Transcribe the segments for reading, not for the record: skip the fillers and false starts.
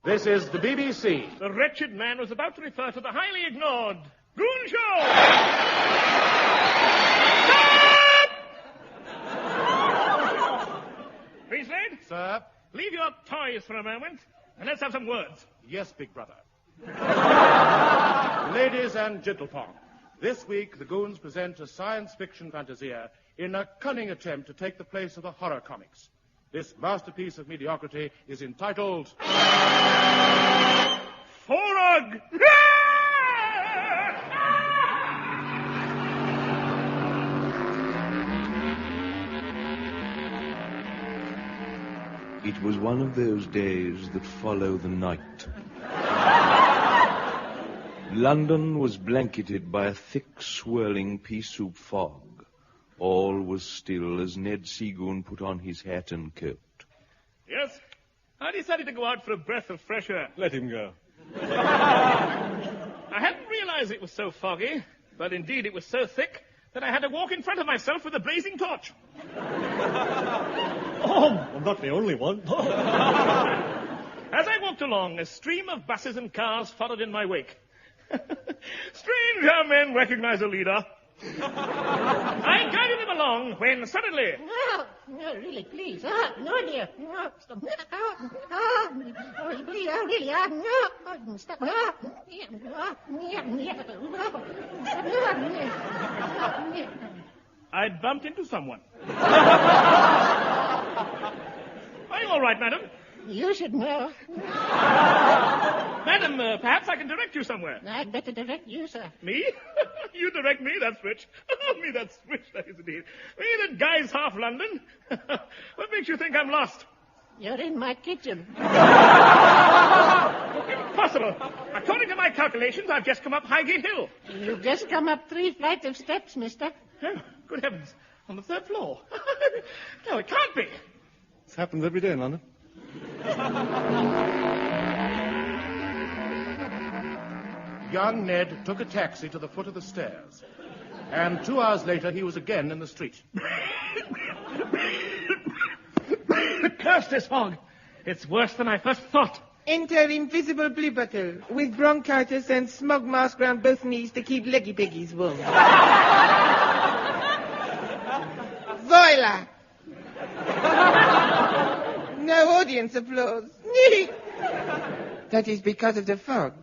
This is the BBC. The wretched man was about to refer to the highly ignored Goon Show. Stop! Priestley? Sir? Leave your toys for a moment, and let's have some words. Yes, big brother. Ladies and gentlefolk, this week the Goons present a science fiction fantasia in a cunning attempt to take the place of the horror comics. This masterpiece of mediocrity is entitled... Forog! It was one of those days that follow the night. London was blanketed by a thick, swirling pea-soup fog. All was still as Ned Seagoon put on his hat and coat. Yes? I decided to go out for a breath of fresh air. Let him go. I hadn't realized it was so foggy, but indeed it was so thick that I had to walk in front of myself with a blazing torch. Oh, I'm not the only one. As I walked along, a stream of buses and cars followed in my wake. Strange how men recognize a leader. I guided them along when suddenly... No, really, please. No, dear. No, stop. Please, really, no. Stop. I'd bumped into someone. Are you all right, madam? You should know. Madam, perhaps I can direct you somewhere. I'd better direct you, sir. Me? You direct me? That's rich. Me, that's rich, that is indeed. Me that guy's half London. What makes you think I'm lost? You're in my kitchen. Impossible. According to my calculations, I've just come up Highgate Hill. You've just come up 3 flights of steps, mister. Oh, good heavens. On the 3rd floor. No, it can't be. This happens every day in London. Young Ned took a taxi to the foot of the stairs. And 2 hours later, he was again in the street. Curse this fog. It's worse than I first thought. Enter invisible blue bottle with bronchitis and smog mask round both knees to keep leggy piggies warm. Voila! No audience applause. That is because of the fog.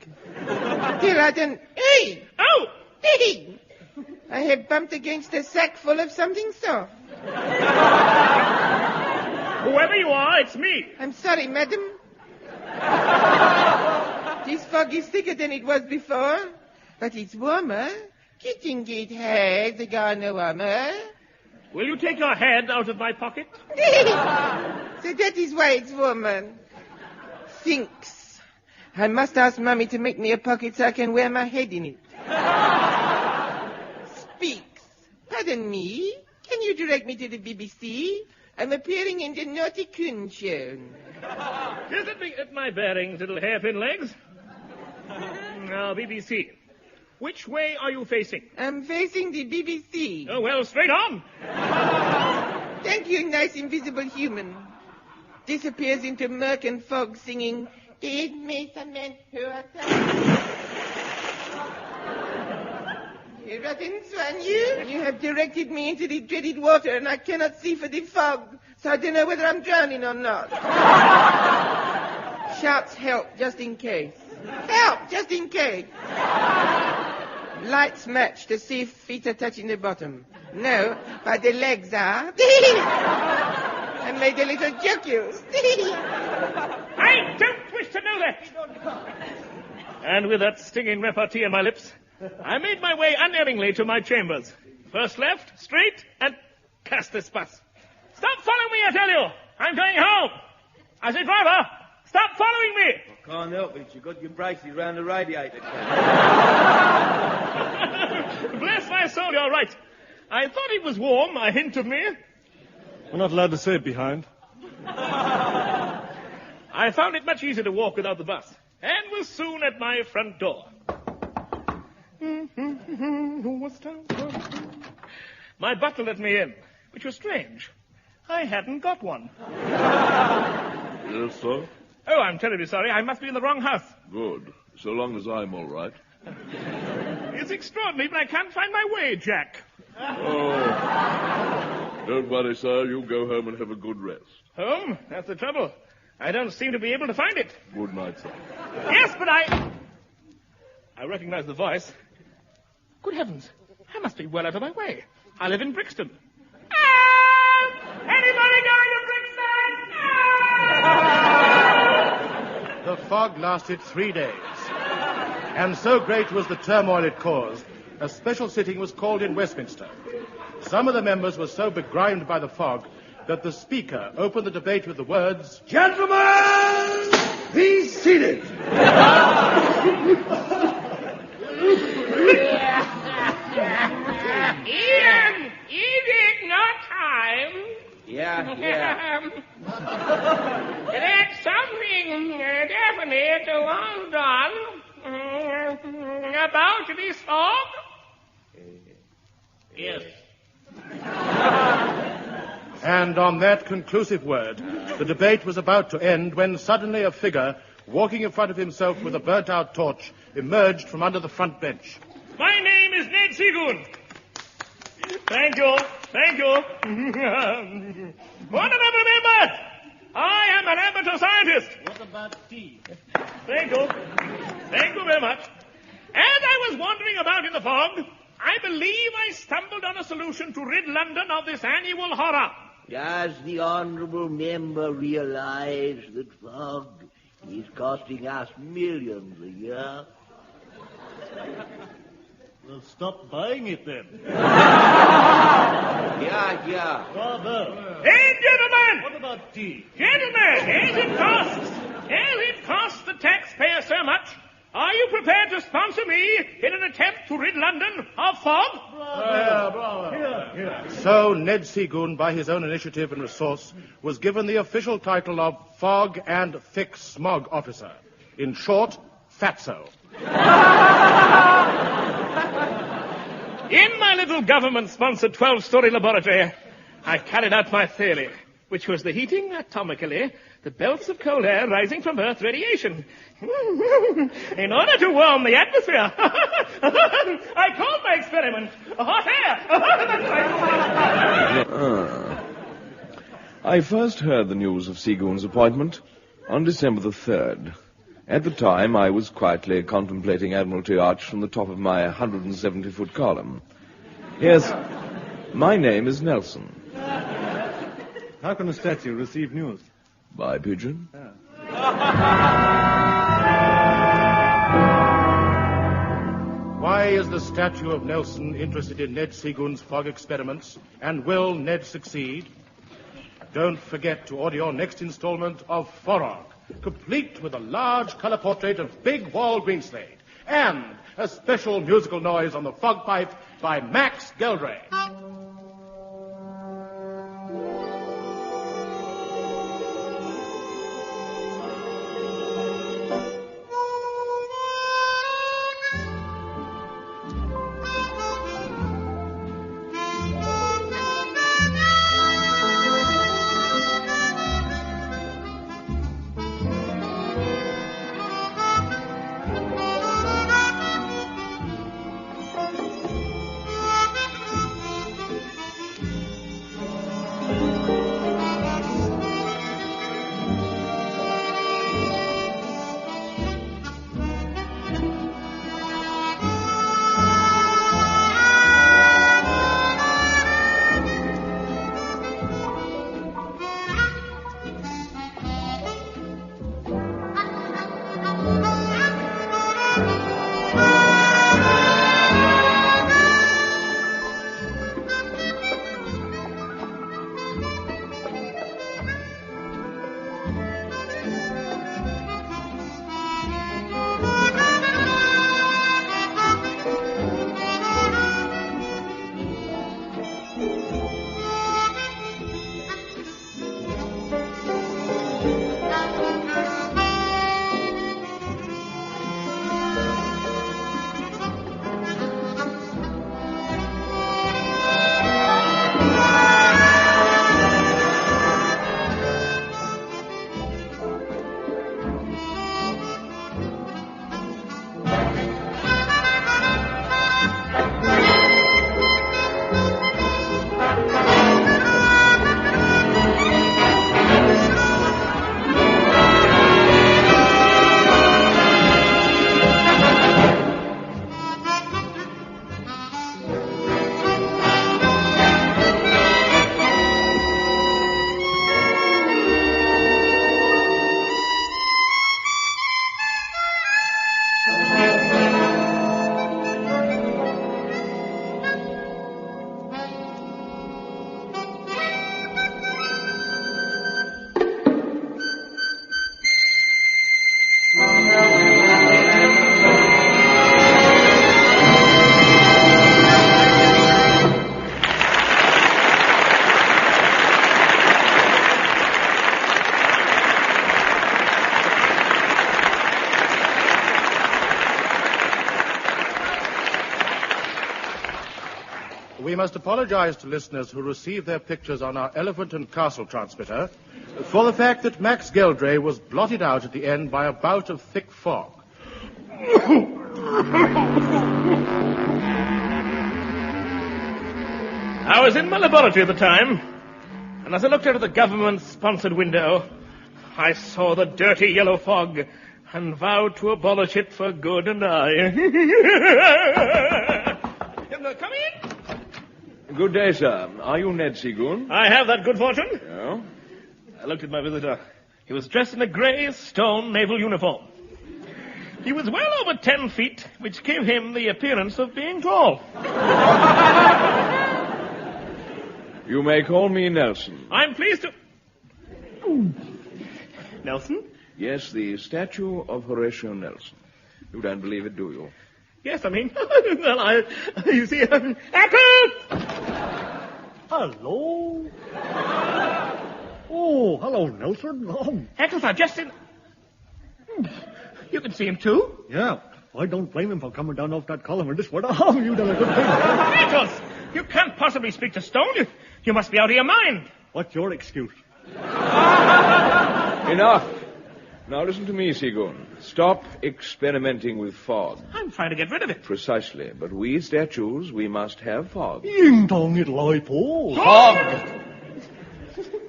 Till I done... Hey! Oh! Hey! I have bumped against a sack full of something soft. Whoever you are, it's me. I'm sorry, madam. This fog is thicker than it was before, but it's warmer. Kitchen gate has a garner warmer. Will you take your head out of my pocket? So that is why it's warmer. Thinks. I must ask Mummy to make me a pocket so I can wear my head in it. Speaks. Pardon me. Can you direct me to the BBC? I'm appearing in the Naughty Goon Show. Just let me get my bearings, little hairpin legs. Now, BBC. Which way are you facing? I'm facing the BBC. Oh, well, straight on. Thank you, nice invisible human. Disappears into murk and fog singing, "Give me some men who are You rotten swan, you have directed me into the dreaded water and I cannot see for the fog, so I don't know whether I'm drowning or not. Shouts help, just in case. Help, just in case. Lights match to see if feet are touching the bottom. No, but the legs are. I made a little joke, you. I don't wish to know that. And with that stinging repartee on my lips, I made my way unerringly to my chambers. First left, straight, and cast this bus. Stop following me, I tell you. I'm going home. I say, driver, stop following me. I can't help it. You got your braces round the radiator. Bless my soul, you're right. I thought it was warm, a hint of me. We're not allowed to say it behind. I found it much easier to walk without the bus, and was soon at my front door. My butler let me in, which was strange. I hadn't got one. Yes, sir? Oh, I'm terribly sorry. I must be in the wrong house. Good. So long as I'm all right. It's extraordinary, but I can't find my way, Jack. Oh. Don't worry, sir. You go home and have a good rest. Home? That's the trouble. I don't seem to be able to find it. Good night, sir. Yes, but I recognize the voice. Good heavens. I must be well out of my way. I live in Brixton. Anybody going to Brixton? The fog lasted 3 days. And so great was the turmoil it caused, a special sitting was called in Westminster. Some of the members were so begrimed by the fog that the Speaker opened the debate with the words, Gentlemen, be seated. Ian, is it not time? Yeah. That's something definite was done about this fog? Yes. and on that conclusive word, the debate was about to end when suddenly a figure, walking in front of himself with a burnt-out torch, emerged from under the front bench. My name is Ned Seagoon. Thank you. Honorable members, I am an amateur scientist. What about tea? Thank you very much. As I was wandering about in the fog, I believe I stumbled on a solution to rid London of this annual horror. Does the honourable member realise that fog is costing us millions a year? Well, stop buying it then. Yeah. Rather. Hey, gentlemen! What about tea? Gentlemen, as it costs the taxpayer so much, are you prepared to sponsor me in an attempt to rid London of fog? Here. So Ned Seagoon, by his own initiative and resource, was given the official title of Fog and Thick Smog Officer. In short, Fatso. In my little government-sponsored 12-story laboratory, I carried out my theory, which was the heating atomically the belts of cold air rising from Earth radiation. In order to warm the atmosphere, I called my experiment hot air. I first heard the news of Seagoon's appointment on December the 3rd. At the time, I was quietly contemplating Admiralty Arch from the top of my 170-foot column. Yes, my name is Nelson. How can a statue receive news? By pigeon. Why is the statue of Nelson interested in Ned Seagoon's fog experiments? And will Ned succeed? Don't forget to order your next installment of Forog, complete with a large color portrait of Big Wall Greenslade, and a special musical noise on the fog pipe by Max Geldray. we must apologize to listeners who receive their pictures on our Elephant and Castle transmitter for the fact that Max Geldray was blotted out at the end by a bout of thick fog. I was in my laboratory at the time, and as I looked out of the government-sponsored window, I saw the dirty yellow fog and vowed to abolish it for good and aye. Come in. Good day, sir. Are you Ned Seagoon? I have that good fortune. Yeah. I looked at my visitor. He was dressed in a grey stone naval uniform. He was well over 10 feet, which gave him the appearance of being tall. You may call me Nelson. I'm pleased to... Nelson? Yes, the statue of Horatio Nelson. You don't believe it, do you? Yes, I mean... well, you see... Echo! Hello? Oh, hello, Nelson. Oh. Eccles, I've just seen... You can see him too? Yeah, I don't blame him for coming down off that column in this one. Oh, you done a good thing. Eccles! You can't possibly speak to stone. You must be out of your mind. What's your excuse? Enough. Now listen to me, Seagoon. Stop experimenting with fog. I'm trying to get rid of it. Precisely. But we statues, we must have fog. Ying dong it like Paul. Fog!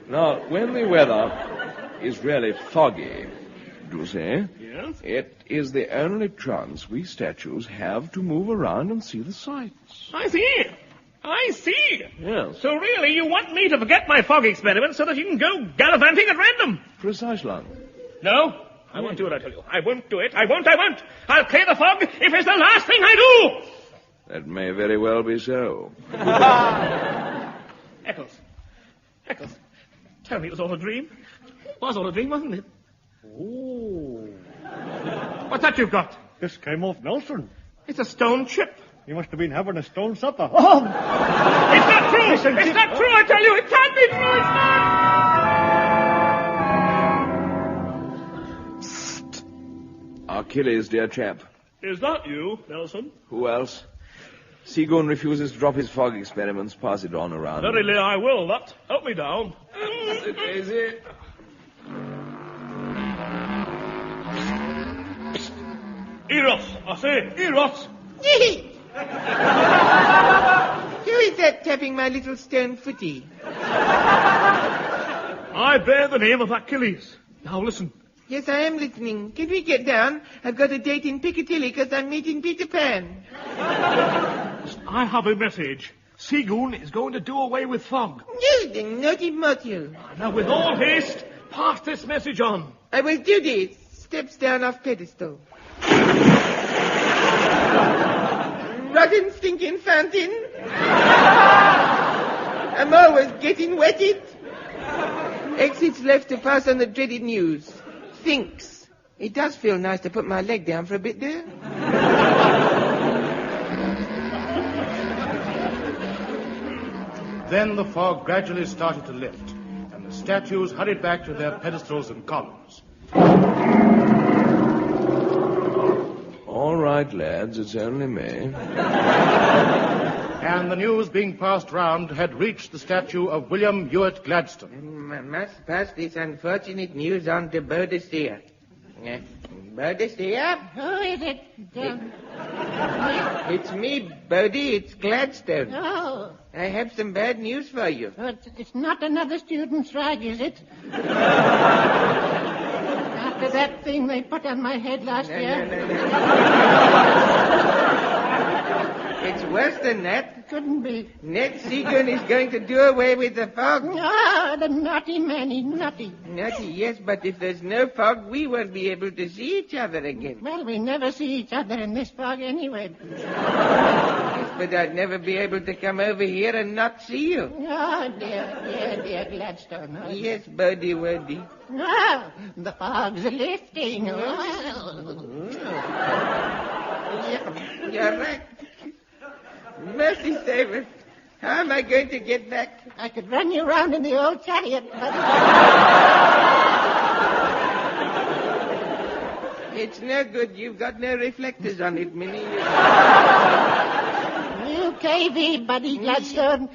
Now, when the weather is really foggy, do you say? Yes? It is the only chance we statues have to move around and see the sights. I see. I see. Yes. So really, you want me to forget my fog experiment so that you can go gallivanting at random? Precisely. No, I won't do it, I tell you. I won't do it. I won't. I'll clear the fog if it's the last thing I do. That may very well be so. Eccles. Tell me it was all a dream. It was all a dream, wasn't it? Oh. What's that you've got? This came off Nelson. It's a stone chip. He must have been having a stone supper. Oh. It's not true. It's not true, I tell you. It can't be true. It's not. Achilles, dear chap. Is that you, Nelson? Who else? Seagoon refuses to drop his fog experiments. Pass it on around. Verily, I will, that. Help me down. That's it, Daisy. Eros, I say, Eros. Who is that tapping my little stone footy? I bear the name of Achilles. Now listen. Yes, I am listening. Can we get down? I've got a date in Piccadilly because I'm meeting Peter Pan. I have a message. Seagoon is going to do away with fog. You, the naughty module. Now, with all haste, pass this message on. I will do this. Steps down off pedestal. Rotten stinking fountain. I'm always getting wetted. Exits left to pass on the dreaded news. Thinks. It does feel nice to put my leg down for a bit there. Then the fog gradually started to lift, and the statues hurried back to their pedestals and columns. All right, lads, it's only me. And the news being passed round had reached the statue of William Ewart Gladstone. I must pass this unfortunate news on to Boadicea. Boadicea? Who is it? It's me, Bodie. It's Gladstone. Oh, I have some bad news for you. it's not another student strike, is it? After that thing they put on my head last year. It's worse than that. Couldn't be. Ned Seagoon is going to do away with the fog. Ah, the naughty man, he's naughty. Naughty, yes, but if there's no fog, we won't be able to see each other again. Well, we never see each other in this fog anyway. Yes, but I'd never be able to come over here and not see you. Oh, dear Gladstone. Oh, Yes, Bodie Wodie. Ah, the fog's lifting. Oh. You're right. Mercy save us. How am I going to get back? I could run you around in the old chariot, but... It's no good. You've got no reflectors on it, Minnie. You Okay, buddy Gladstone.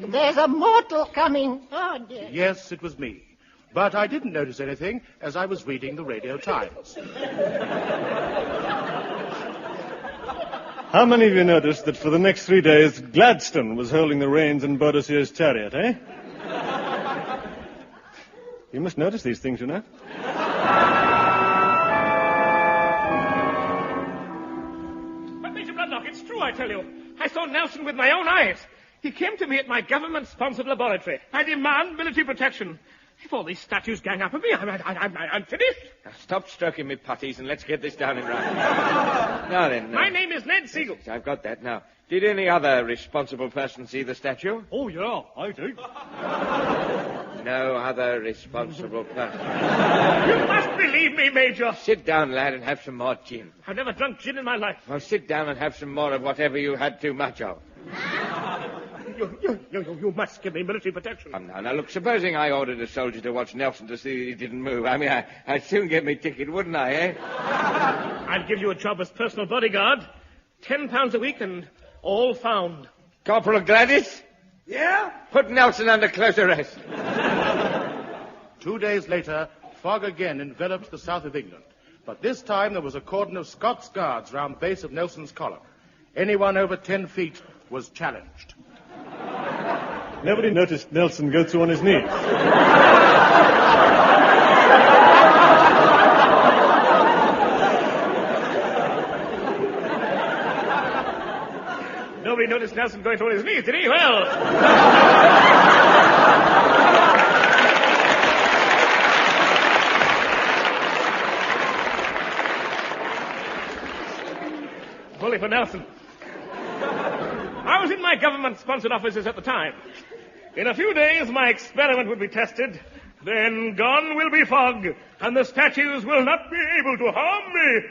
There's a mortal coming. Oh, dear. Yes, it was me. But I didn't notice anything as I was reading the Radio Times. How many of you noticed that for the next 3 days, Gladstone was holding the reins in Boadiceu's chariot, eh? You must notice these things, you know. But, Major Bloodlock, it's true, I tell you. I saw Nelson with my own eyes. He came to me at my government-sponsored laboratory. I demand military protection. If all these statues gang up on me, I'm finished. Now, stop stroking me putties and let's get this down in writing. Now then. My name is Ned Siegel. I've got that now. Did any other responsible person see the statue? Oh, yeah, I do. No other responsible person. You must believe me, Major. Sit down, lad, and have some more gin. I've never drunk gin in my life. Well, sit down and have some more of whatever you had too much of. You must give me military protection. Now, look, supposing I ordered a soldier to watch Nelson to see that he didn't move. I mean, I'd soon get me ticket, wouldn't I, eh? I'd give you a job as personal bodyguard. £10 a week and all found. Corporal Gladys? Yeah? Put Nelson under close arrest. 2 days later, fog again enveloped the south of England. But this time there was a cordon of Scots guards round the base of Nelson's column. Anyone over 10 feet was challenged. Nobody noticed Nelson go through on his knees. Nobody noticed Nelson going to his knees, did he? Well... Bully for Nelson. I was in my government-sponsored offices at the time. In a few days, my experiment will be tested. Then gone will be fog, and the statues will not be able to harm me.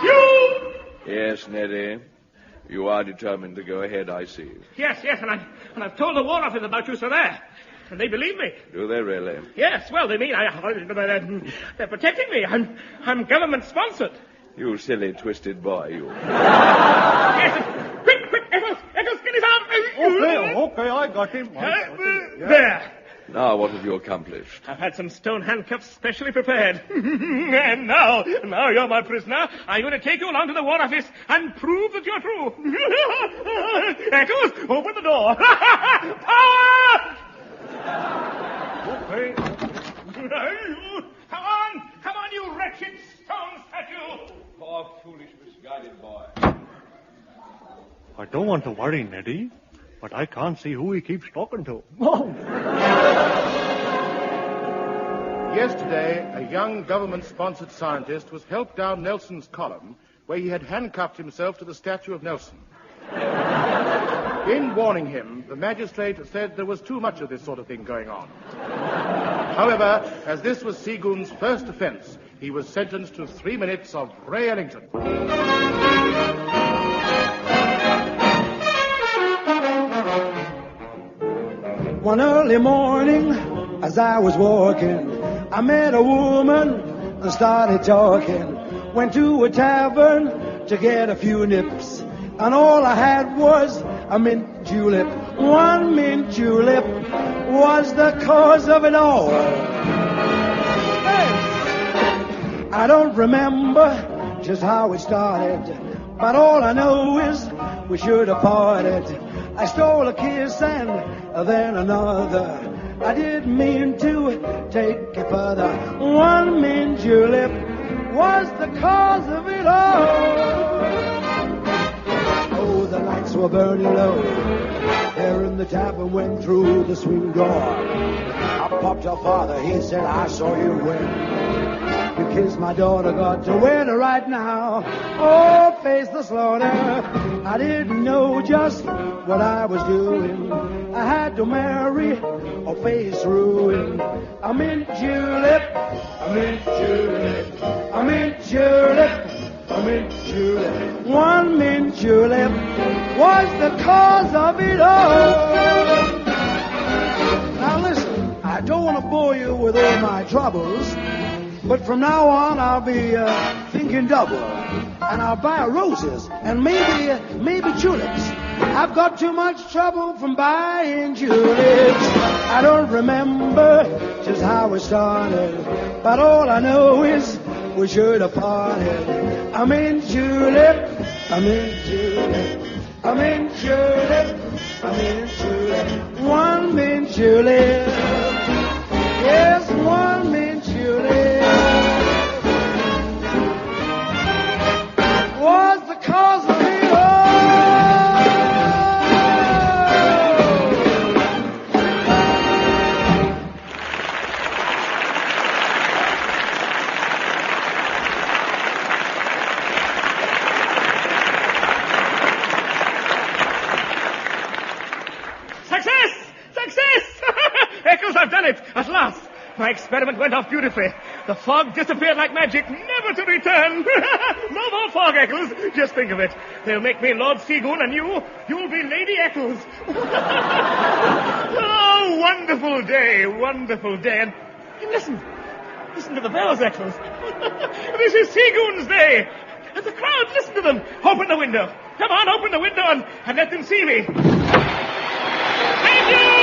You! Yes, Neddy. You are determined to go ahead, I see. Yes, and I've told the War Office about you, so there. And they believe me. Do they really? Yes, well, they mean they're protecting me. I'm government-sponsored. You silly, twisted boy, you. Yes, quick, Eccles, get his arm. Okay, I got him. There. Now, what have you accomplished? I've had some stone handcuffs specially prepared. And now you're my prisoner. I'm going to take you along to the War Office and prove that you're true. Eccles, open the door. Power! Okay. Come on, you wretched stone statue. Poor, foolish, misguided boy. I don't want to worry, Neddy, but I can't see who he keeps talking to. Yesterday, a young government-sponsored scientist was helped down Nelson's column, where he had handcuffed himself to the statue of Nelson. In warning him, the magistrate said there was too much of this sort of thing going on. However, as this was Seagoon's first offence, he was sentenced to 3 minutes of Ray Ellington. One early morning, as I was walking, I met a woman and started talking. Went to a tavern to get a few nips, and all I had was a mint julep. One mint julep was the cause of it all. Hey! I don't remember just how it started, but all I know is we should have parted. I stole a kiss and then another. I didn't mean to take it further. One mint julep was the cause of it all. Oh, the lights were burning low there in the tavern, went through the swing door. I popped her father, he said, I saw you win. You kissed my daughter, got to win her right now. Oh, face the slaughter. I didn't know just what I was doing. I had to marry or face ruin. A mint julep, a mint julep, a mint julep, a mint julep. One mint julep was the cause of it all. don't want to bore you with all my troubles, but from now on I'll be thinking double. And I'll buy roses and maybe tulips. I've got too much trouble from buying tulips. I don't remember just how we started, but all I know is we should have parted. I'm in tulip, I'm in tulip, I'm in tulip, I'm in tulip, one mint tulip, yes, one mint tulip. Was the cause of it all? Eccles, I've done it! At last! My experiment went off beautifully. The fog disappeared like magic, never to return. No more fog, Eccles. Just think of it. They'll make me Lord Seagoon, and you'll be Lady Eccles. Oh, wonderful day, wonderful day. And listen to the bells, Eccles. This is Seagoon's day. And the crowd, listen to them. Open the window. Come on, open the window and let them see me. Thank you!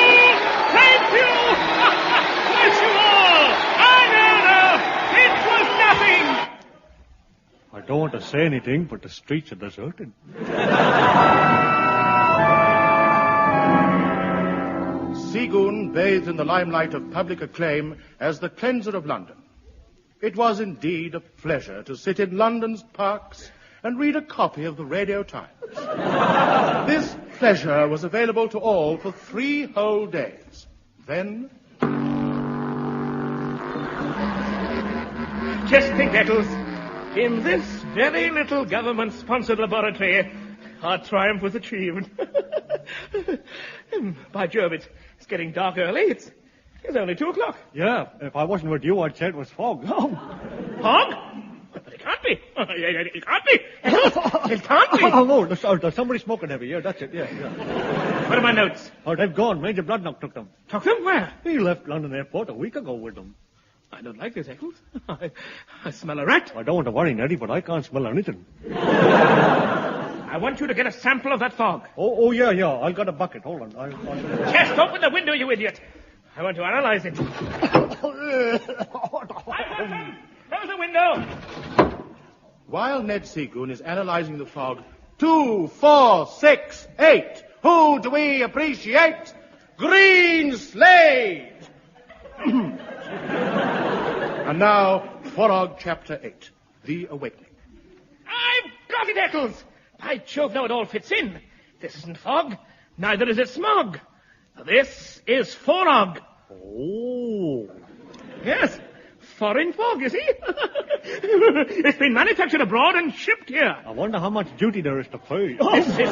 Thank you! Bless you all! No. It was nothing! I don't want to say anything, but the streets are deserted. Seagoon bathed in the limelight of public acclaim as the cleanser of London. It was indeed a pleasure to sit in London's parks and read a copy of the Radio Times. This pleasure was available to all for 3 whole days. Then... Just think, Eccles, in this very little government-sponsored laboratory, our triumph was achieved. By Jove, it's getting dark early. It's only 2 o'clock. Yeah, if I wasn't with you, I'd say it was fog. Oh, fog? But it can't be. It can't be. It can't be. Oh, no, there's somebody smoking heavy. Yeah, that's it. Yeah. What are my notes? Oh, they've gone. Major Bloodknock took them. Took them? Where? He left London Airport a week ago with them. I don't like this, Eccles. I smell a rat. I don't want to worry, Neddy, but I can't smell anything. I want you to get a sample of that fog. Oh, yeah. I've got a bucket. Hold on. Chest, open the window, you idiot. I want to analyze it. Close the window. While Ned Seagoon is analyzing the fog, 2, 4, 6, 8. Who do we appreciate? Green Slade! And now, Forog Chapter 8, The Awakening. I've got it, Eccles. By Jove, now it all fits in. This isn't fog, neither is it smog. This is Forog. Oh. Yes, foreign fog, you see? It's been manufactured abroad and shipped here. I wonder how much duty there is to pay. This is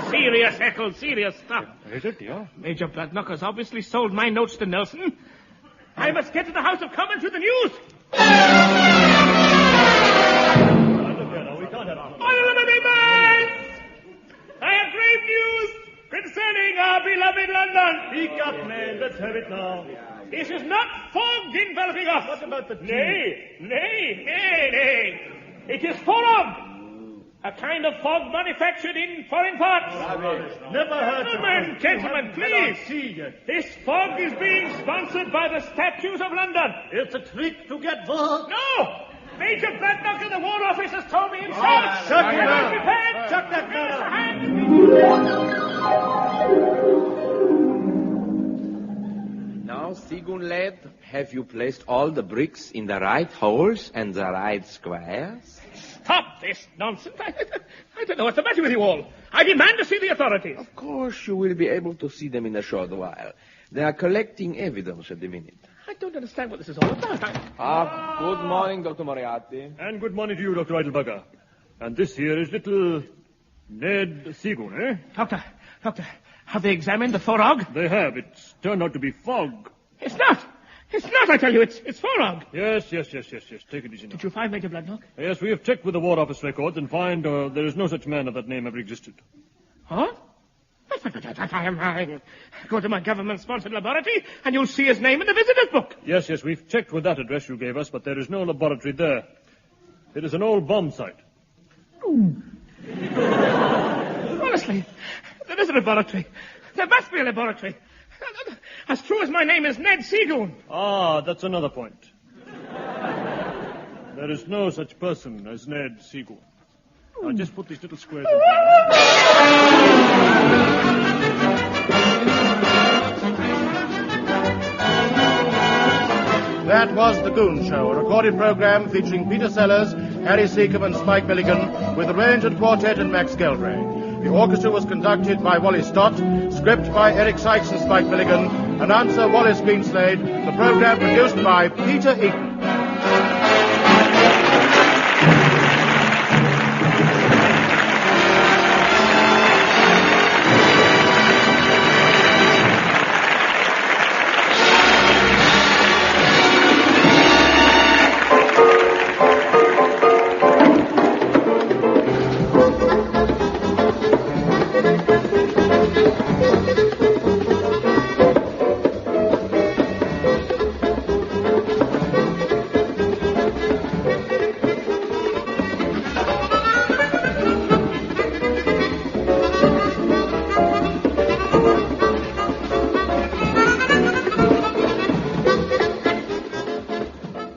serious, Eccles, serious stuff. Is it, yeah? Major Bloodknock has obviously sold my notes to Nelson. I must get to the House of Commons with the news. Honorable members! I have grave news concerning our beloved London. Speak up, man. Let's have it now. This is not fog enveloping us. What about the tea? Nay. It is Forog. A kind of fog manufactured in foreign parts. Never heard of it. Gentlemen, please. This fog is being sponsored by the statues of London. It's a trick to get votes. No! Major Bloodknock in the War Office has told me himself. Shut him up. Shut that man Now, Seagoon lad, have you placed all the bricks in the right holes and the right squares? Stop this nonsense. I don't know what's the matter with you all. I demand to see the authorities. Of course, you will be able to see them in a short while. They are collecting evidence at the minute. I don't understand what this is all about. Good morning, Dr. Moriarty. And good morning to you, Dr. Eidelberger. And this here is little Ned Seagoon, eh? Doctor, have they examined the Forog? They have. It's turned out to be fog. It's not, I tell you. It's Forog. Yes. Take it easy now. Did you find Major Bloodknock? Yes, we have checked with the War Office records and find there is no such man of that name ever existed. Huh? Go to my government-sponsored laboratory, and you'll see his name in the visitor's book. Yes, we've checked with that address you gave us, but there is no laboratory there. It is an old bomb site. Honestly, there is a laboratory. There must be a laboratory. As true as my name is Ned Seagoon. Ah, that's another point. There is no such person as Ned Seagoon. Now, just put these little squares in. That was The Goon Show, a recorded program featuring Peter Sellers, Harry Seacombe and Spike Milligan, with arranged quartet and Max Geldray. The orchestra was conducted by Wally Stott, script by Eric Sykes and Spike Milligan, announcer Wallace Greenslade, the program produced by Peter Eaton.